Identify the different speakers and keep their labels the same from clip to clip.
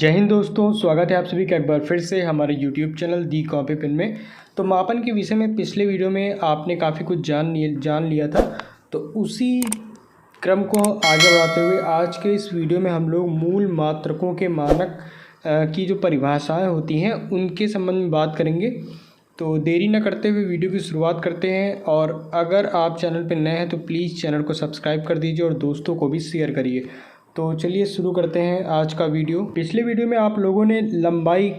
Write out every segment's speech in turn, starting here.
Speaker 1: जय हिंद दोस्तों, स्वागत है आप सभी का एक बार फिर से हमारे YouTube चैनल दी कॉपी पेन में। तो मापन के विषय में पिछले वीडियो में आपने काफ़ी कुछ जान लिया था, तो उसी क्रम को आगे बढ़ाते हुए आज के इस वीडियो में हम लोग मूल मात्रकों के मानक की जो परिभाषाएं होती हैं उनके संबंध में बात करेंगे। तो देरी न करते हुए वीडियो की शुरुआत करते हैं, और अगर आप चैनल पर नए हैं तो प्लीज़ चैनल को सब्सक्राइब कर दीजिए और दोस्तों को भी शेयर करिए। तो चलिए शुरू करते हैं आज का वीडियो। पिछले वीडियो में आप लोगों ने लंबाई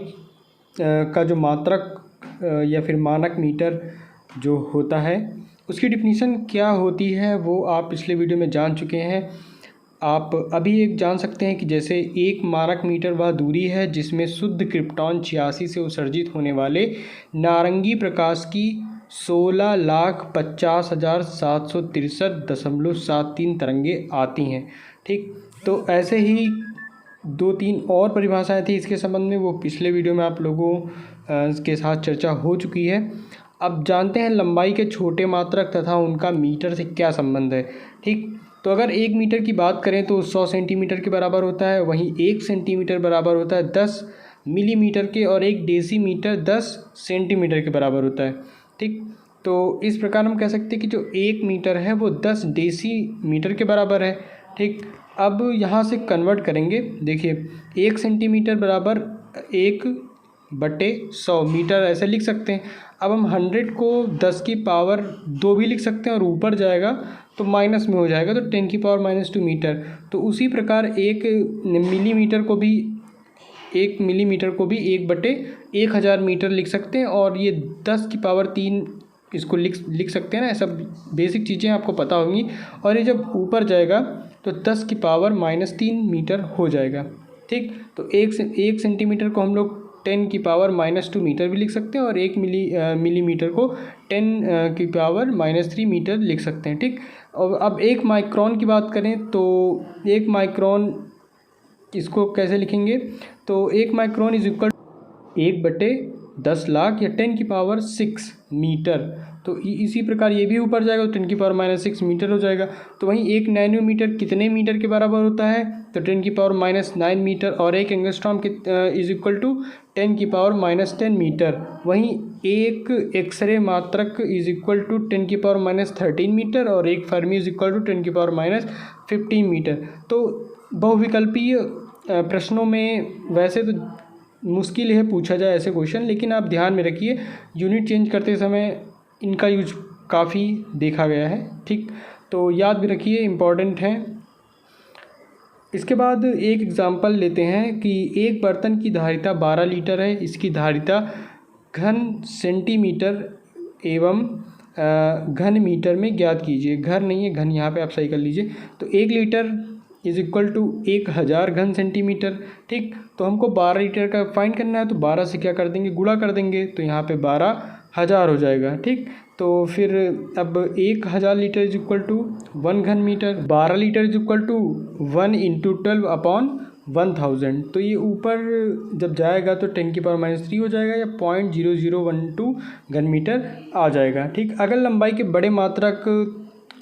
Speaker 1: का जो मात्रक या फिर मानक मीटर जो होता है उसकी डिफिनीशन क्या होती है वो आप पिछले वीडियो में जान चुके हैं। आप अभी एक जान सकते हैं कि जैसे एक मानक मीटर वह दूरी है जिसमें शुद्ध क्रिप्टॉन 86 से उत्सर्जित होने वाले नारंगी प्रकाश की 16,50,763.73 तरंगे आती हैं। ठीक, तो ऐसे ही 2-3 और परिभाषाएं थी इसके संबंध में, वो पिछले वीडियो में आप लोगों के साथ चर्चा हो चुकी है। अब जानते हैं लंबाई के छोटे मात्रक तथा उनका मीटर से क्या संबंध है। ठीक, तो अगर 1 मीटर की बात करें तो 100 सेंटीमीटर के बराबर होता है, वहीं 1 सेंटीमीटर बराबर होता है 10 मिलीमीटर के, और 1 डेसीमीटर 10 सेंटीमीटर के बराबर होता है। ठीक, तो इस प्रकार हम कह सकते हैं कि जो 1 मीटर है वो 10 डेसीमीटर के बराबर है। ठीक, अब यहाँ से कन्वर्ट करेंगे। देखिए 1 सेंटीमीटर बराबर 1/100 मीटर ऐसे लिख सकते हैं। अब हम 100 को 10 की पावर 2 भी लिख सकते हैं, और ऊपर जाएगा तो माइनस में हो जाएगा तो 10 की पावर -2 मीटर। तो उसी प्रकार 1 मिलीमीटर को भी 1/1000 मीटर लिख सकते हैं, और ये 10 की पावर 3 इसको लिख सकते हैं ना। सब बेसिक चीज़ें आपको पता होंगी। और ये जब ऊपर जाएगा तो 10 की पावर -3 मीटर हो जाएगा। ठीक, तो 1 सेंटीमीटर को हम लोग 10 की पावर -2 मीटर भी लिख सकते हैं, और 1 मिलीमीटर को 10 की पावर -3 मीटर लिख सकते हैं। ठीक, और अब 1 माइक्रोन की बात करें तो 1 माइक्रोन इसको कैसे लिखेंगे, तो 1 माइक्रोन इज इक्वल 1/10 लाख या 10 की पावर 6 मीटर। तो इसी प्रकार ये भी ऊपर जाएगा तो 10 की पावर -6 मीटर हो जाएगा। तो वहीं 1 नैनोमीटर कितने मीटर के बराबर होता है, तो 10 की पावर -9 मीटर, और 1 एंगस्ट्रॉम इज इक्वल टू 10 की पावर -10 मीटर। वहीं 1 एक्सरे मात्रक इज इक्वल टू 10 की पावर -13 मीटर, और 1 फर्मी इज इक्वल टू 10 की पावर -15 मीटर। तो बहुविकल्पीय प्रश्नों में वैसे तो मुश्किल है पूछा जाए ऐसे क्वेश्चन, लेकिन आप ध्यान में रखिए यूनिट चेंज करते समय इनका यूज काफ़ी देखा गया है। ठीक, तो याद भी रखिए, इम्पॉर्टेंट है। इसके बाद एक एग्जांपल लेते हैं कि एक बर्तन की धारिता 12 लीटर है, इसकी धारिता घन सेंटीमीटर एवं घन मीटर में ज्ञात कीजिए। घर नहीं है, घन यहाँ पे आप सही कर लीजिए। तो 1 लीटर इज इक्वल टू 1000 घन सेंटीमीटर। ठीक, तो हमको 12 लीटर का फाइंड करना है, तो 12 से क्या कर देंगे, गुणा कर देंगे, तो यहाँ पे 12,000 हो जाएगा। ठीक, तो फिर अब 1000 लीटर इज इक्वल टू 1 घन metre, 12 litre is equal to 1 × 12/1000। तो ये ऊपर जब जाएगा तो 10 की पावर -3 हो जाएगा, या 0.0012 घन मीटर आ जाएगा। ठीक, अगर लंबाई के बड़े मात्रक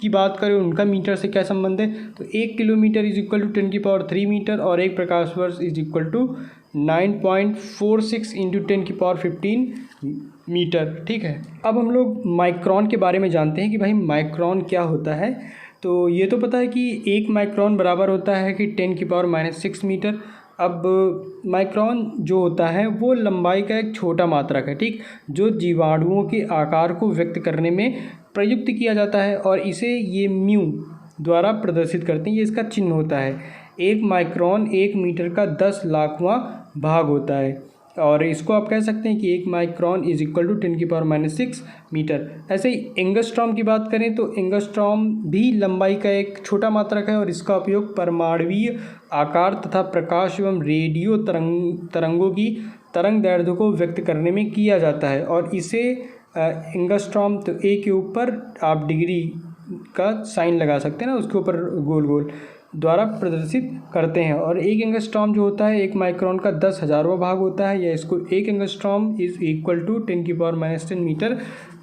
Speaker 1: की बात करें उनका मीटर से क्या संबंध है, तो 1 किलोमीटर इज इक्वल टू 10 की पावर 3 मीटर, और 1 प्रकाश वर्ष इज इक्वल टू 9.46 × 10 की पावर 15 मीटर। ठीक है, अब हम लोग माइक्रोन के बारे में जानते हैं कि भाई माइक्रोन क्या होता है। तो ये तो पता है कि 1 माइक्रोन बराबर होता है कि 10 की पावर -6 मीटर। अब माइक्रोन जो होता है वो लंबाई का एक छोटा मात्रक है। ठीक, जो जीवाणुओं के आकार को व्यक्त करने में प्रयुक्त किया जाता है, और इसे ये म्यू द्वारा प्रदर्शित करते हैं, ये इसका चिन्ह होता है। 1 माइक्रोन 1 मीटर का 10 लाखवां भाग होता है, और इसको आप कह सकते हैं कि 1 माइक्रोन इज इक्वल टू 10 की पावर -6 मीटर। ऐसे ही एंगस्ट्रॉम की बात करें तो एंगस्ट्रॉम भी लंबाई का एक छोटा मात्रक है, और इसका उपयोग परमाणुवीय आकार तथा प्रकाश एवं रेडियो तरंगों की तरंग दैर्ध्य को व्यक्त करने में किया जाता है। और इसे एंगस्ट्रॉम, तो ए के ऊपर आप डिग्री का साइन लगा सकते हैं ना, उसके ऊपर गोल गोल द्वारा प्रदर्शित करते हैं। और 1 एंगस्ट्रॉम जो होता है 1 माइक्रोन का 10,000वां भाग होता है, या इसको 1 एंगस्ट्रॉम इज इक्वल टू 10 की पावर -10 मीटर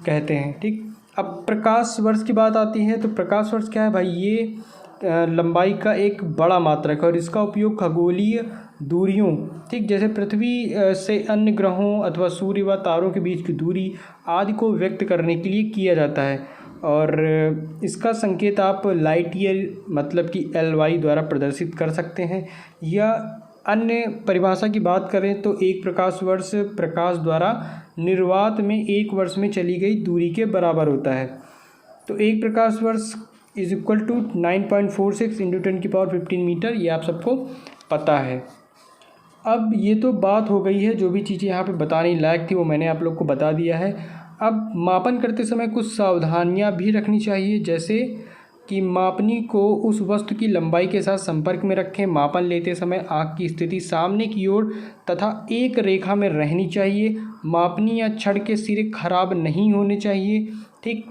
Speaker 1: कहते हैं। ठीक, अब प्रकाश वर्ष की बात आती है, तो प्रकाश वर्ष क्या है भाई, ये लंबाई का एक बड़ा मात्रक है और इसका उपयोग खगोलीय दूरियों, ठीक, जैसे पृथ्वी से अन्य ग्रहों अथवा सूर्य व तारों के बीच की दूरी आदि को व्यक्त करने के लिए किया जाता है। और इसका संकेत आप लाइट ईयर मतलब कि LY द्वारा प्रदर्शित कर सकते हैं, या अन्य परिभाषा की बात करें तो एक प्रकाश वर्ष प्रकाश द्वारा निर्वात में एक वर्ष में चली गई दूरी के बराबर होता है। तो एक प्रकाश वर्ष is equal to 9.46 into 10⁻15 metre, ये आप सबको पता है। अब ये तो बात हो गई है, जो भी चीज़ें यहाँ पे बताने लायक थी वो मैंने आप लोग को बता दिया है। अब मापन करते समय कुछ सावधानियाँ भी रखनी चाहिए, जैसे कि मापनी को उस वस्तु की लंबाई के साथ संपर्क में रखें। मापन लेते समय आँख की स्थिति सामने की ओर तथा एक रेखा में रहनी चाहिए। मापनी या छड़ के सिरे खराब नहीं होने चाहिए, ठीक।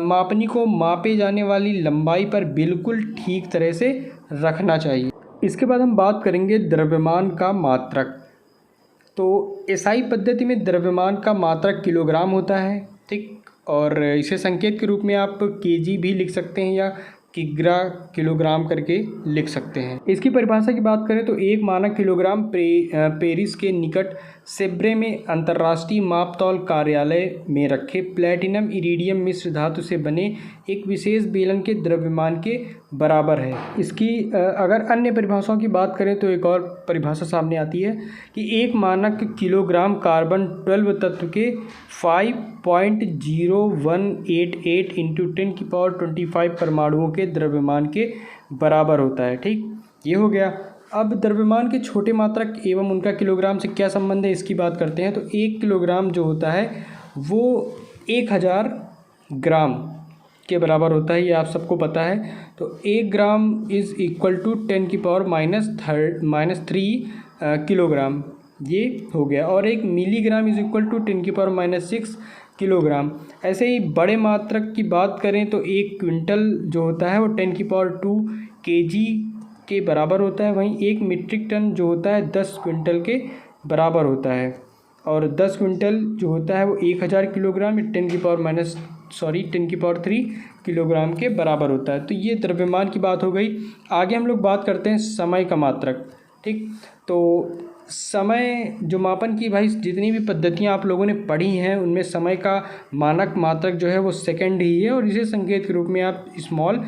Speaker 1: मापनी को मापे जाने वाली लंबाई पर बिल्कुल ठीक तरह से रखना चाहिए। इसके बाद हम बात करेंगे द्रव्यमान का मात्रक। तो एसआई पद्धति में द्रव्यमान का मात्रक किलोग्राम होता है, ठीक, और इसे संकेत के रूप में आप केजी भी लिख सकते हैं या किलोग्राम करके लिख सकते हैं। इसकी परिभाषा की बात करें तो एक मानक किलोग्राम पेरिस के निकट सेब्रे में अंतर्राष्ट्रीय मापतौल कार्यालय में रखे प्लैटिनम इरिडियम मिश्र धातु से बने एक विशेष बेलन के द्रव्यमान के बराबर है। इसकी अगर अन्य परिभाषाओं की बात करें तो एक और परिभाषा सामने आती है कि एक मानक किलोग्राम कार्बन 12 तत्व के 5.0188 इंटू 10⁻25 परमाणुओं के द्रव्यमान के बराबर होता है, ठीक, ये हो गया। अब द्रव्यमान के छोटे मात्रक एवं उनका किलोग्राम से क्या संबंध है, इसकी बात करते हैं। तो 1 किलोग्राम जो होता है वो 1000 ग्राम के बराबर होता है, ये आप सबको पता है। तो 1 gram is equal to 10⁻³ kilogram, ये हो गया। और 1 milligram is equal to 10⁻6 kilogram. ऐसे ही बड़े मात्रक की बात करें तो 1 क्विंटल जो होता है वो 10⁻² kg के बराबर होता है। वहीं 1 मीट्रिक टन जो होता है 10 क्विंटल के बराबर होता है। और 10 क्विंटल जो होता है वो 1000 किलोग्राम 10⁻³ किलोग्राम के बराबर होता है। तो ये द्रव्यमान की बात हो गई। आगे हम लोग बात करते हैं समय का मात्रक, ठीक। तो समय जो मापन की भाई जितनी भी पद्धतियाँ आप लोगों ने पढ़ी हैं उनमें समय का मानक मात्रक जो है वो सेकंड ही है, और इसे संकेत के रूप में आप स्मॉल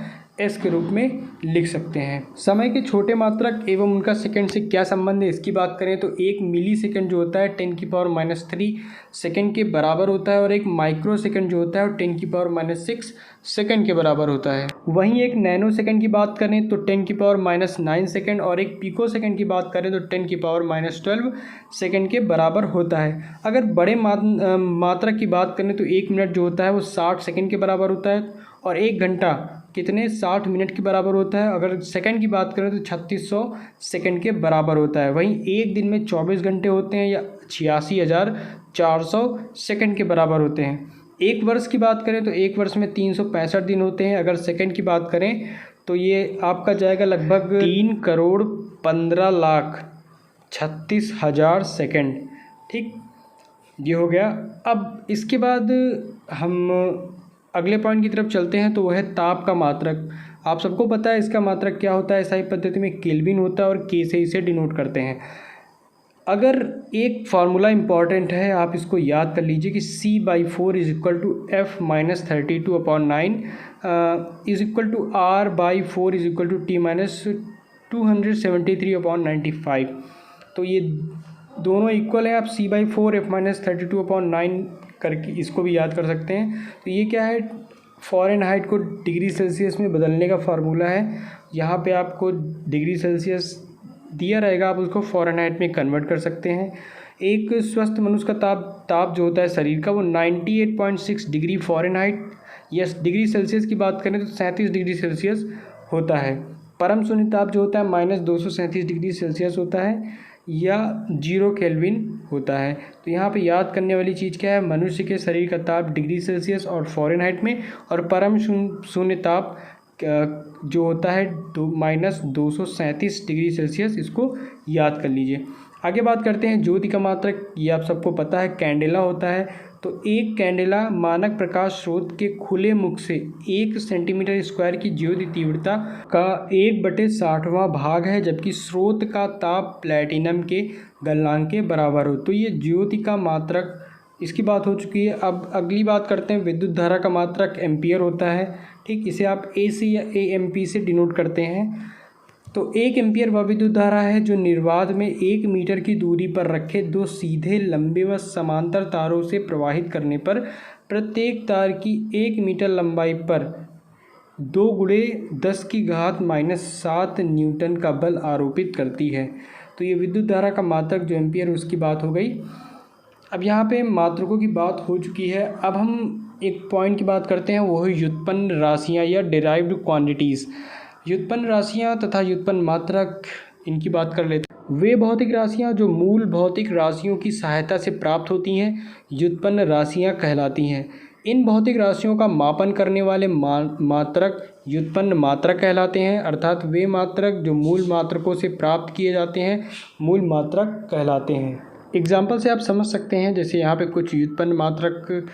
Speaker 1: s के रूप में लिख सकते हैं। समय के छोटे मात्रक एवं उनका सेकंड से क्या संबंध है, इसकी बात करें तो 1 मिली सेकंड जो होता है 10⁻³ सेकंड के बराबर होता है, और 1 माइक्रो सेकंड जो होता है वो 10⁻6 सेकंड के बराबर होता है। वहीं 1 नैनो सेकंड की बात करें तो 10⁻9 सेकंड, और 1 पिको सेकंड की बात करें तो 10⁻12 सेकंड के बराबर होता है। अगर बड़े मात्रक की बात करें तो 1 मिनट जो होता है वो 60 सेकंड के बराबर होता है, और 1 घंटा कितने 60 मिनट के बराबर होता है। अगर सेकंड की बात करें तो 3600 सेकंड के बराबर होता है। वहीं एक दिन में 24 घंटे होते हैं या 86,400 सेकंड के बराबर होते हैं। एक वर्ष की बात करें तो एक वर्ष में 365 दिन होते हैं। अगर सेकंड की बात करें तो ये आपका जाएगा लगभग 3,15,36,000 सेकंड, ठीक, ये हो गया। अब इसके बाद हम अगले पॉइंट की तरफ चलते हैं, तो वह है ताप का मात्रक। आप सबको पता है इसका मात्रक क्या होता है। एसआई पद्धति में केल्विन होता है और के से इसे डिनोट करते हैं। अगर एक फार्मूला इम्पॉर्टेंट है, आप इसको याद कर लीजिए कि C/4 is equal to F-32/9 is equal to R/4 is equal to T-273/95। तो ये दोनों इक्वल है। आप C/4 F-32/9 करके इसको भी याद कर सकते हैं। तो ये क्या है, फ़ारेनहाइट को डिग्री सेल्सियस में बदलने का फार्मूला है। यहाँ पे आपको डिग्री सेल्सियस दिया रहेगा, आप उसको फ़ारेनहाइट में कन्वर्ट कर सकते हैं। एक स्वस्थ मनुष्य का ताप जो होता है शरीर का वो 98.6 डिग्री फ़ारेनहाइट या डिग्री सेल्सियस की बात करें तो 37 डिग्री सेल्सियस होता है। परम शून्य ताप जो होता है -237 डिग्री सेल्सियस होता है या 0 केल्विन होता है। तो यहाँ पे याद करने वाली चीज़ क्या है, मनुष्य के शरीर का ताप डिग्री सेल्सियस और फ़ारेनहाइट में, और परम शून्य ताप जो होता है -237 डिग्री सेल्सियस, इसको याद कर लीजिए। आगे बात करते हैं ज्योति का मात्रक। ये आप सबको पता है कैंडेला होता है। तो एक कैंडेला मानक प्रकाश स्रोत के खुले मुख से 1 सेंटीमीटर स्क्वायर की ज्योति तीव्रता का 1/60वां भाग है, जबकि स्रोत का ताप प्लैटिनम के गलनांक के बराबर हो। तो ये ज्योति का मात्रक, इसकी बात हो चुकी है। अब अगली बात करते हैं, विद्युत धारा का मात्रक एम्पियर होता है। ठीक, इसे आप AC या AMP से डिनोट करते हैं। तो 1 एम्पियर वह विद्युत धारा है जो निर्वात में 1 मीटर की दूरी पर रखे दो सीधे लंबे व समांतर तारों से प्रवाहित करने पर प्रत्येक तार की 1 मीटर लंबाई पर 2 × 10⁻⁷ न्यूटन का बल आरोपित करती है। तो ये विद्युत धारा का मात्रक जो एम्पियर, उसकी बात हो गई। अब यहाँ पे मात्रकों की बात हो चुकी है। अब हम एक पॉइंट की बात करते हैं, वो है व्युत्पन्न राशियाँ या डिराइव्ड क्वांटिटीज़। व्युत्पन्न राशियाँ तथा व्युत्पन्न मात्रक, इनकी बात कर लेते हैं। वे भौतिक राशियाँ जो मूल भौतिक राशियों की सहायता से प्राप्त होती हैं व्युत्पन्न राशियाँ कहलाती हैं। इन भौतिक राशियों का मापन करने वाले मात्रक व्युत्पन्न मात्रक कहलाते हैं, अर्थात वे मात्रक जो मूल मात्रकों से प्राप्त किए जाते हैं मूल मात्रक कहलाते हैं। एग्जाम्पल से आप समझ सकते हैं, जैसे यहाँ पे कुछ व्युत्पन्न मात्रक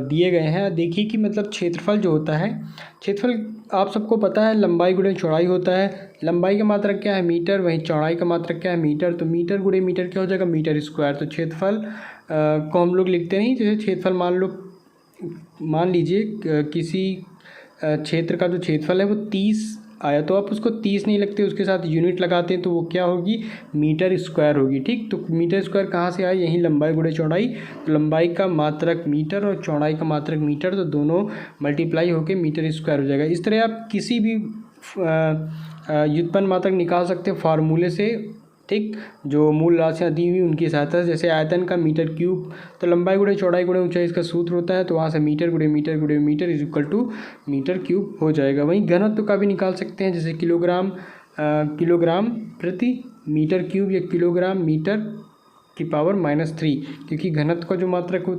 Speaker 1: दिए गए हैं। देखिए कि मतलब क्षेत्रफल जो होता है, क्षेत्रफल आप सबको पता है लंबाई गुणे चौड़ाई होता है। लंबाई का मात्रक क्या है? मीटर। वहीं चौड़ाई का मात्रक क्या है? मीटर। तो मीटर गुणे मीटर क्या हो जाएगा? Metre square. तो क्षेत्रफल को हम लोग लिखते नहीं, जैसे क्षेत्रफल मान लीजिए किसी क्षेत्र का जो क्षेत्रफल है वो 30 आया, तो आप उसको 30 नहीं लगते, उसके साथ यूनिट लगाते हैं, तो वो क्या होगी? मीटर स्क्वायर होगी। ठीक, तो मीटर स्क्वायर कहाँ से आया? यहीं लंबाई गुणे चौड़ाई। तो लंबाई का मात्रक मीटर और चौड़ाई का मात्रक मीटर, तो दोनों मल्टीप्लाई होकर मीटर स्क्वायर हो जाएगा। इस तरह आप किसी भी व्युत्पन्न मात्रक निकाल सकते हैं फार्मूले से। ठीक, जो मूल राशियाँ दी हुई उनकी सहायता से, जैसे आयतन का मीटर क्यूब, तो लंबाई गुणे चौड़ाई गुणे ऊंचाई इसका सूत्र होता है, तो वहाँ से मीटर गुणे मीटर गुणे metre is equal to metre cube हो जाएगा। वहीं घनत्व का भी निकाल सकते हैं, जैसे किलोग्राम प्रति मीटर क्यूब या किलोग्राम मीटर की पावर -3, क्योंकि घनत्व का जो मात्रक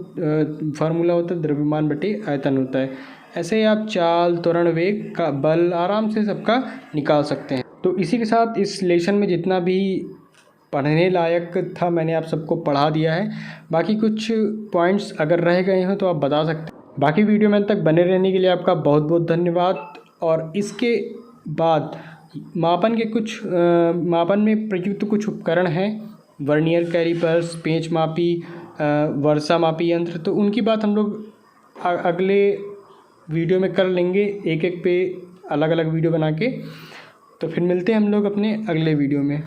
Speaker 1: फार्मूला होता है द्रव्यमान बटे आयतन होता है। ऐसे ही आप चाल, त्वरण, वेग का बल आराम से सबका निकाल सकते हैं। तो इसी के साथ इस लेसन में जितना भी पढ़ने लायक था मैंने आप सबको पढ़ा दिया है। बाकी कुछ पॉइंट्स अगर रह गए हैं तो आप बता सकते हैं। बाकी वीडियो में तक बने रहने के लिए आपका बहुत बहुत धन्यवाद। और इसके बाद मापन में प्रयुक्त कुछ उपकरण हैं, वर्नियर कैलिपर्स, पेंच मापी, वर्षा मापी यंत्र, तो उनकी बात हम लोग अगले वीडियो में कर लेंगे, एक एक पे अलग अलग वीडियो बना के। तो फिर मिलते हैं हम लोग अपने अगले वीडियो में।